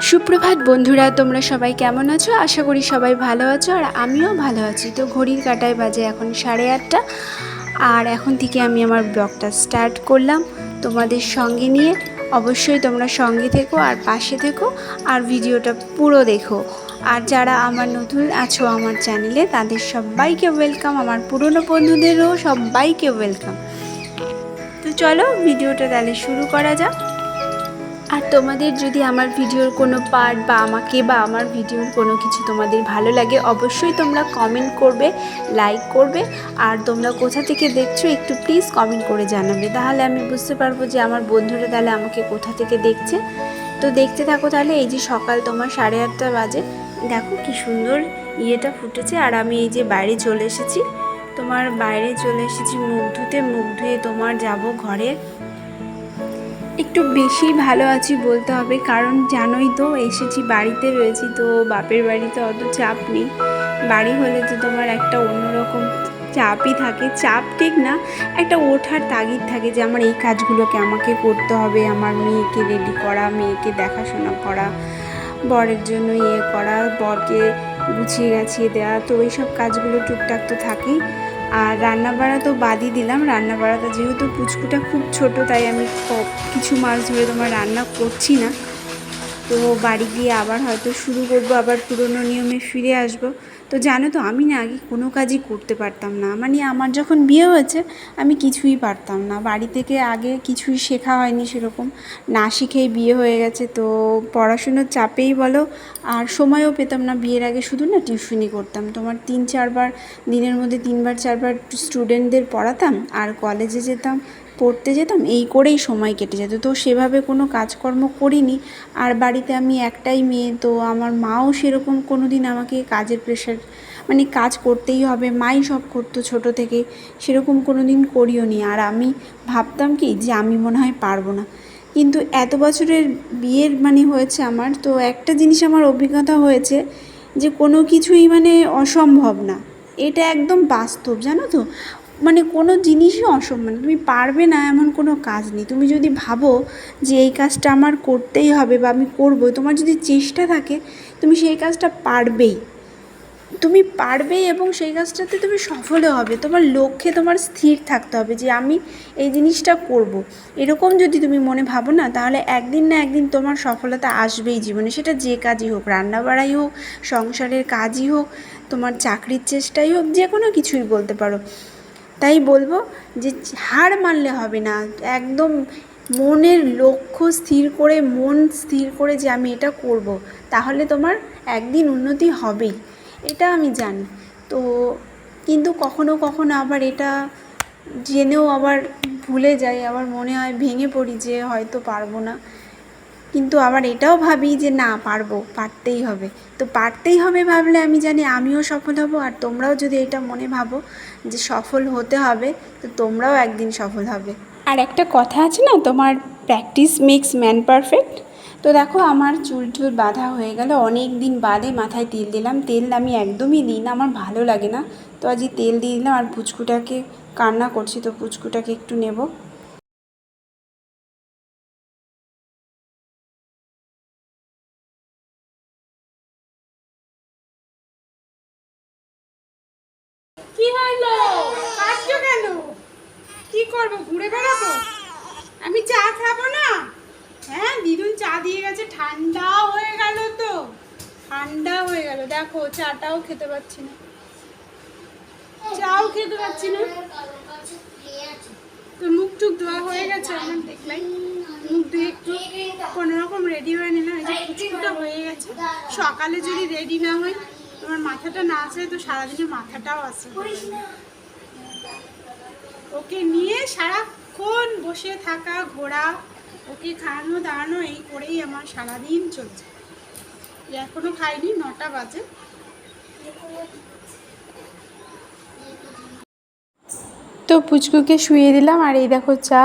সুপ্রভাত বন্ধুরা, তোমরা সবাই কেমন আছো? আশা করি সবাই ভালো আছো আর আমিও ভালো আছি। তো ঘড়ির কাঁটায় বাজে এখন 8:30 আর এখন থেকে আমি আমার ব্লগটা স্টার্ট করলাম তোমাদের সঙ্গে নিয়ে। অবশ্যই তোমরা সঙ্গে থেকো আর পাশে থেকো আর ভিডিওটা পুরো দেখো। আর যারা আমার নতুন আছো আমার চ্যানেলে তাদের সবাইকে ওয়েলকাম, আমার পুরনো বন্ধুদেরও সবাইকে ওয়েলকাম। তো চলো ভিডিওটা তাহলে শুরু করা যাক। আর তোমাদের যদি আমার ভিডিওর কোনো পার্ট বা আমাকে বা আমার ভিডিওর কোনো কিছু তোমাদের ভালো লাগে অবশ্যই তোমরা কমেন্ট করবে, লাইক করবে। আর তোমরা কোথা থেকে দেখছো একটু প্লিজ কমেন্ট করে জানাবে, তাহলে আমি বুঝতে পারবো যে আমার বন্ধুরা তাহলে আমাকে কোথা থেকে দেখছে। তো দেখতে থাকো তাহলে। এই যে সকাল তোমার 8:30 বাজে, দেখো কি সুন্দর ইয়েটা ফুটেছে। আর আমি এই যে বাইরে চলে এসেছি, তোমার বাইরে চলে এসেছি মুখ ধুয়ে তোমার যাব ঘরে। একটু বেশি ভালো আছি বলতে হবে, কারণ জানোই তো এসেছি, বাড়িতে রয়েছি, তো বাপের বাড়িতে অত চাপ নেই। বাড়ি হলে তো তোমার একটা অন্যরকম চাপই থাকে, চাপ ঠিক না, একটা ওঠার তাগিদ থাকে যে আমার এই কাজগুলোকে আমাকে করতে হবে, আমার মেয়েকে রেডি করা, মেয়েকে দেখাশোনা করা, বরের জন্য ইয়ে করা, বরকে গুছিয়ে গাছিয়ে দেওয়া, তো এইসব কাজগুলো টুকটাক তো থাকেই। আর রান্নাবাড়া তো বাদই দিলাম, রান্নাবাড়াটা যেহেতু পুচকুটা খুব ছোট তাই আমি কিছু মাস ধরে তোমার রান্না করছি না। তো বাড়ি গিয়ে আবার হয়তো শুরু করবো, আবার পুরনো নিয়মে ফিরে আসব। তো জানো তো আমি না আগে কোনো কাজই করতে পারতাম না, মানে আমার যখন বিয়ে হয়েছে আমি কিছুই পারতাম না, বাড়ি থেকে আগে কিছুই শেখা হয়নি সেরকম, না শিখেই বিয়ে হয়ে গেছে। তো পড়াশুনোর চাপেই বলো, আর সময়ও পেতাম না। বিয়ের আগে শুধু না টিউশনি করতাম, তোমার 3-4 বার দিনের মধ্যে 3-4 বার স্টুডেন্টদের পড়াতাম আর কলেজে যেতাম, পড়তে যেতাম, এই করেই সময় কেটে যেত। তো সেভাবে কোনো কাজকর্ম করিনি। আর বাড়িতে আমি একটাই মেয়ে, তো আমার মাও সেরকম কোনো দিন আমাকে কাজের প্রেশার, মানে কাজ করতেই হবে, মাই সব করতো ছোটো থেকে, সেরকম কোনো দিন করিও নি। আর আমি ভাবতাম কি যে আমি মনে হয় পারবো না, কিন্তু এত বছরের বিয়ের মানে হয়েছে আমার, তো একটা জিনিস আমার অভিজ্ঞতা হয়েছে যে কোনো কিছুই মানে অসম্ভব না, এটা একদম বাস্তব, জানো তো। মানে কোনো জিনিসই অসম্ভব, তুমি পারবে না এমন কোনো কাজ নেই। তুমি যদি ভাবো যে এই কাজটা আমার করতেই হবে বা আমি করবো, তোমার যদি চেষ্টা থাকে তুমি সেই কাজটা পারবেই, তুমি পারবেই, এবং সেই কাজটাতে তুমি সফলও হবে। তোমার লক্ষ্যে তোমার স্থির থাকতে হবে যে আমি এই জিনিসটা করব। এরকম যদি তুমি মনে ভাবো না, তাহলে একদিন না একদিন তোমার সফলতা আসবেই জীবনে, সেটা যে কাজই হোক, রান্নাবাড়াই হোক, সংসারের কাজই হোক, তোমার চাকরির চেষ্টাই হোক, যে কোনো কিছুই বলতে পারো। তাই বলবো যে হার মানলে হবে না, একদম মনের লক্ষ্য স্থির করে, মন স্থির করে যে আমি এটা করব, তাহলে তোমার একদিন উন্নতি হবেই, এটা আমি জানি। তো কিন্তু কখনো কখনো আবার এটা জেনেও আবার ভুলে যাই, আবার মনে হয় ভেঙে পড়ি যে হয়তো পারবো না, কিন্তু আবার এটাও ভাবি যে না, পারবো, পারতেই হবে। তো পারতেই হবে ভাবলে আমি জানি আমিও সফল হব, আর তোমরাও যদি এটা মনে ভাবো যে সফল হতে হবে, তো তোমরাও একদিন সফল হবে। আর একটা কথা আছে না, তোমার প্র্যাকটিস মেক্স ম্যান পারফেক্ট। তো দেখো আমার চুল টুল বাঁধা হয়ে গেল, অনেক দিন বাদে মাথায় তেল দিলাম। তেল আমি একদমই দিই না, আমার ভালো লাগে না, তো আজই তেল দিয়ে দিলাম। আর পুচকুটাকে কান্না করছি, তো পুচকুটাকে একটু নেব। কি হলো? কাঁদছো কেন? কি করবো, ঘুরে বেড়াবো? আমি চা খাবো না? হ্যাঁ, দিদুন চা দিয়ে গেছে, ঠান্ডা হয়ে গেল তো, ঠান্ডা হয়ে গেল। দেখো চাটাও খেতে পাচ্ছি না, চাও খেতে পাচ্ছি না। তো মুখ টুক ধোয়া হয়ে গেছে আমার, দেখলাই। মুখ ধুয়ে একটু কোনোরকম রেডি হয়ে নিলাম, এই যে কুচকুটা হয়ে গেছে। সকালে যদি রেডি না হয়, তোমার মাথাটা না আসে, তো সারাদিনে মাথাটাও আসে। ওকে নিয়ে সারাক্ষণ বসে থাকা, ঘোরা, ওকে খাওয়ানো দাওয়ানো, এই করেই আমার সারাদিন চলছে। এখনো খাইনি, 9টা বাজে। তো পুচকুকে শুয়ে দিলাম, আর এই দেখো চা।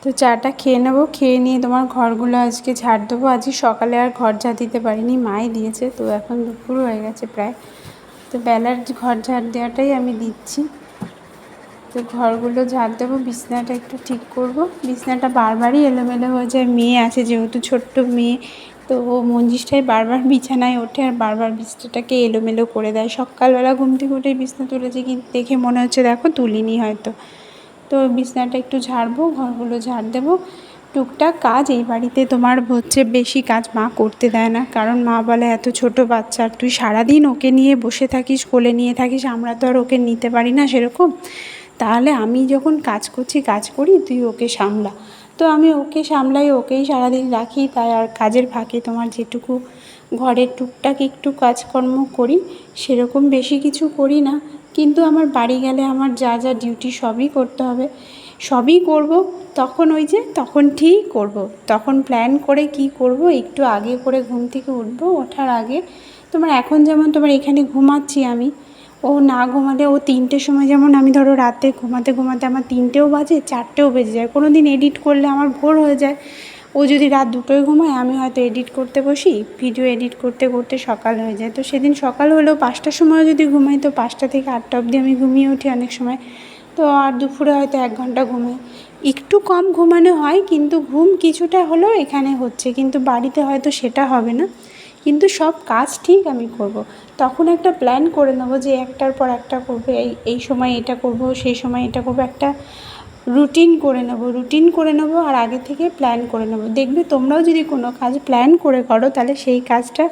তো চাটা খেয়ে নেবো, খেয়ে নিয়ে তোমার ঘরগুলো আজকে ঝাড় দেবো। আজকে সকালে আর ঘর ঝাড় দিতে পারিনি, মাই দিয়েছে। তো এখন দুপুর হয়ে গেছে প্রায়, তো বেলার ঘর ঝাড় দেওয়াটাই আমি দিচ্ছি। তো ঘরগুলো ঝাড় দেবো, বিছনাটা একটু ঠিক করব। বিছনাটা বারবারই এলোমেলো হয়ে যায়, মেয়ে আছে যেহেতু, ছোট্ট মেয়ে, তো ও মঞ্জিসটাই বারবার বিছানায় ওঠে আর বারবার বিছনাটাকে এলোমেলো করে দেয়। সকালবেলা ঘুম থেকে উঠে বিছনা তুলেছি, কিন্তু দেখে মনে হচ্ছে দেখো তুলিনি হয়তো। তো বিছনাটা একটু ঝাড়বো, ঘরগুলো ঝাড় দেবো। টুকটাক কাজ এই বাড়িতে তোমার হচ্ছে, বেশি কাজ মা করতে দেয় না, কারণ মা বলে এত ছোট বাচ্চা আর তুই সারাদিন ওকে নিয়ে বসে থাকিস, কোলে নিয়ে থাকিস, আমরা তো আর ওকে নিতে পারি না সেরকম। তাহলে আমি যখন কাজ করছি, কাজ করি, তুই ওকে সামলা। তো আমি ওকে সামলাই, ওকেই সারাদিন রাখি। তাই আর কাজের ফাঁকে তোমার যেটুকু ঘরের টুকটাক একটু কাজকর্ম করি, সেরকম বেশি কিছু করি না। কিন্তু আমার বাড়ি গেলে আমার যা যা ডিউটি সবই করতে হবে, সবই করব। তখন ওই যে তখন ঠিক করব, তখন প্ল্যান করে কি করব, একটু আগে করে ঘুম থেকে উঠব। ওঠার আগে তোমার এখন যেমন তোমার এখানে ঘুমাচ্ছি আমি, ও না ঘুমালে ও 3টের সময়, যেমন আমি ধরো রাতে ঘুমাতে ঘুমাতে আমার 3টেও বাজে, 4টেও বেজে যায়। কোনো দিন এডিট করলে আমার ভোর হয়ে যায়। ও যদি রাত 2টোয় ঘুমায়, আমি হয়তো এডিট করতে বসি, ভিডিও এডিট করতে করতে সকাল হয়ে যায়। তো সেদিন সকাল হলেও 5টার সময় যদি ঘুমাই, তো 5টা থেকে 8টা অবধি আমি ঘুমিয়ে উঠি অনেক সময়। তো আর দুপুরে হয়তো 1 ঘন্টা ঘুমাই, একটু কম ঘুমানো হয়, কিন্তু ঘুম কিছুটা হলেও এখানে হচ্ছে, কিন্তু বাড়িতে হয়তো সেটা হবে না। কিন্তু সব কাজ ঠিক আমি করব। তখন একটা প্ল্যান করে নেব যে একটার পর একটা করবো, এই সময় এটা করব, সেই সময় এটা করব, একটা রুটিন করে নেব আর আগে থেকে প্ল্যান করে নেব। দেখবে তোমরাও যদি কোনো কাজ প্ল্যান করে করো, তাহলে সেই কাজটা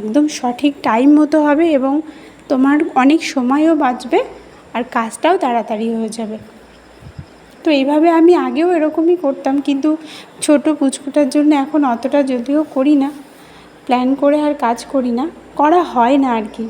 একদম সঠিক টাইম মতো হবে এবং তোমার অনেক সময়ও বাঁচবে আর কাজটাও তাড়াতাড়ি হয়ে যাবে। তো এইভাবে আমি আগেও এরকমই করতাম, কিন্তু ছোট পুচকুটার জন্য এখন অতটা যদিও করি না, প্ল্যান করে আর কাজ করি না, করা হয় না আর কি।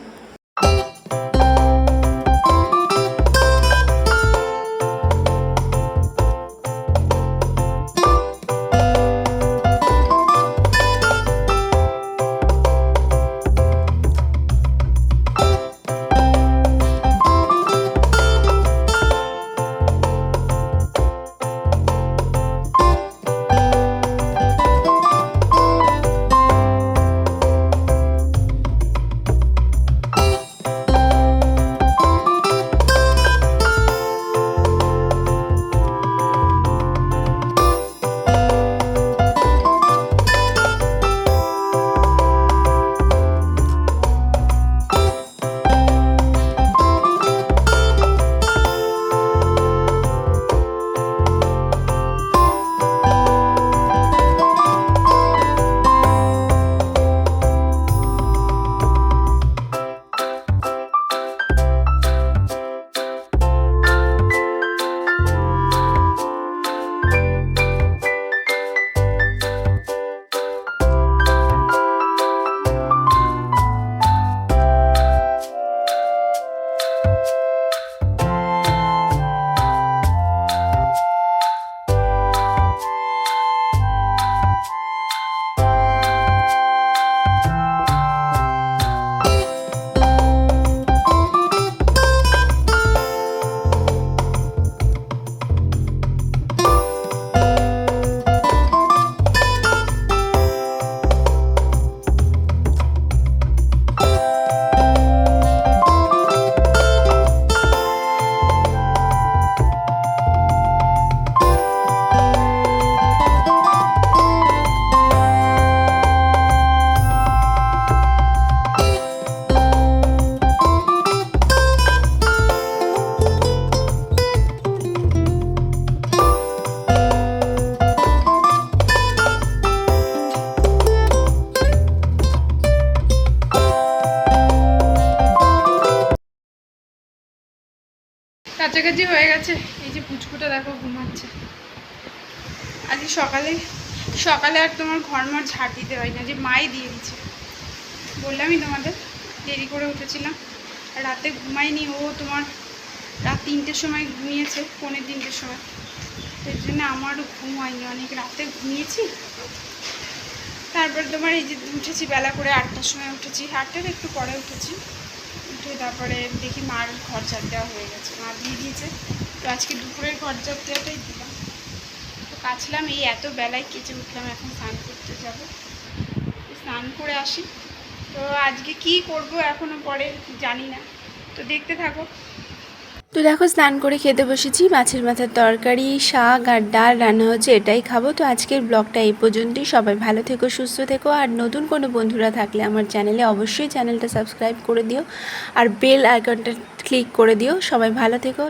কাছাকাছি হয়ে গেছে। এই যে পুচকুটা দেখো ঘুমাচ্ছে। আজকে সকালে আর তোমার ঘরমর ঝাড় দিতে হয় না, যে মাই দিয়ে দিচ্ছে। বললামই তোমাদের দেরি করে উঠেছিলাম, আর রাতে ঘুমাইনি। ও তোমার রাত 3টের সময় ঘুমিয়েছে, 2:45-3টের সময়। এর জন্য আমারও ঘুম হয়নি, অনেক রাতে ঘুমিয়েছি। তারপর তোমার এই যে উঠেছি বেলা করে, 8টার সময় উঠেছি, 8টার একটু পরে উঠেছি। উঠে তারপরে দেখি মার ঘর ঝাড় দেওয়া হয়ে গেছে, মা দিয়ে দিয়েছে। তো আজকে দুপুরের ঘর ঝাড় দেওয়াটাই দিলাম। তো কাচলাম, এই এত বেলায় কেচে উঠলাম। এখন স্নান করতে যাব, স্নান করে আসি। তো আজকে কি করব এখনও পরে জানি না, তো দেখতে থাকো। তো দেখো স্নান করে খেতে বসেছি, মাছের মাথার তরকারি, শাক আর ডাল রান্না হচ্ছে, এটাই খাবো। তো আজকের ব্লগটা এই পর্যন্তই। সবাই ভালো থেকো, সুস্থ থেকো, আর নতুন কোনো বন্ধুরা থাকলে আমার চ্যানেলে অবশ্যই চ্যানেলটা সাবস্ক্রাইব করে দিও আর বেল আইকনটা ক্লিক করে দিও। সবাই ভালো থেকো।